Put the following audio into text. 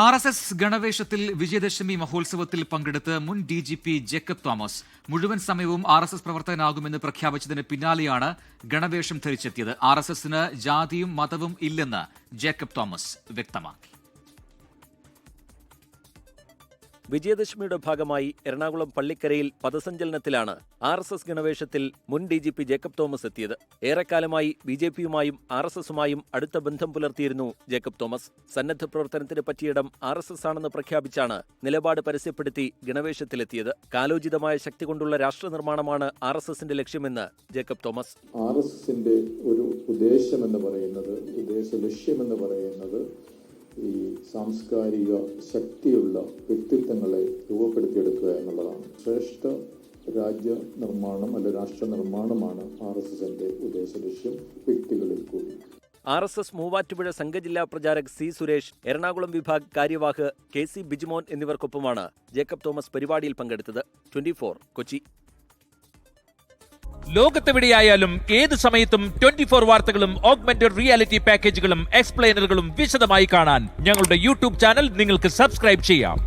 RSS ഗണവേഷത്തിൽ Vijayadashami മഹോത്സവത്തിൽ പങ്കെടുത്ത് മുൻ DGP Jacob Thomas മുഴുവൻ സമയവും RSS പ്രവർത്തകനാകുമെന്ന് പ്രഖ്യാപിച്ചതിന് പിന്നാലെയാണ് ഗണവേഷം ധരിച്ചെത്തിയത്. RSSന് ജാതിയും മതവും ഇല്ലെന്ന് ജേക്കബ് തോമസ് വ്യക്തമാക്കി. വിജയദശമിയുടെ ഭാഗമായി എറണാകുളം പള്ളിക്കരയിൽ പദസഞ്ചലനത്തിലാണ് RSS ഗണവേഷത്തിൽ മുൻ DGP ജേക്കബ് തോമസ് എത്തിയത്. ഏറെക്കാലമായി BJPയുമായും RSSുമായും അടുത്ത ബന്ധം പുലർത്തിയിരുന്നു ജേക്കബ് തോമസ്. സന്നദ്ധ പ്രവർത്തനത്തിന് പറ്റിയിടം RSS ആണെന്ന് പ്രഖ്യാപിച്ചാണ് നിലപാട് പരസ്യപ്പെടുത്തി ഗണവേഷത്തിലെത്തിയത്. കാലോചിതമായ ശക്തി കൊണ്ടുള്ള രാഷ്ട്ര നിർമ്മാണമാണ് RSSന്റെ ലക്ഷ്യമെന്ന് ജേക്കബ് തോമസ്. RSSന്റെ ഒരു ഉദ്ദേശമെന്ന് പറയുന്നത്, ലക്ഷ്യമെന്ന് പറയുന്നത് ഈ സാംസ്കാരിക ശക്തിയുള്ള വ്യക്തിത്വങ്ങളെ രൂപപ്പെടുത്തിയെടുക്കുക എന്നുള്ളതാണ്. ശ്രേഷ്ഠ രാജ്യ നിർമ്മാണം അല്ലെ രാഷ്ട്ര നിർമ്മാണമാണ് RSSന്റെ ഉദ്ദേശ ലക്ഷ്യം വ്യക്തികളിൽ കൂടി. RSS മൂവാറ്റുപുഴ സംഘജില്ലാ പ്രചാരക് C. സുരേഷ്, എറണാകുളം വിഭാഗ് കാര്യവാഹ് KC ബിജിമോൻ എന്നിവർക്കൊപ്പമാണ് ജേക്കബ് തോമസ് പരിപാടിയിൽ പങ്കെടുത്തത്. 24 കൊച്ചി. ലോകത്തെവിടെയായാലും ഏത് സമയത്തും 24 വാർത്തകളും ഓഗ്മെന്റഡ് റിയാലിറ്റി പാക്കേജുകളും എക്സ്പ്ലെയിനറുകളും വിശദമായി കാണാൻ ഞങ്ങളുടെ യൂട്യൂബ് ചാനൽ നിങ്ങൾക്ക് സബ്സ്ക്രൈബ് ചെയ്യാം.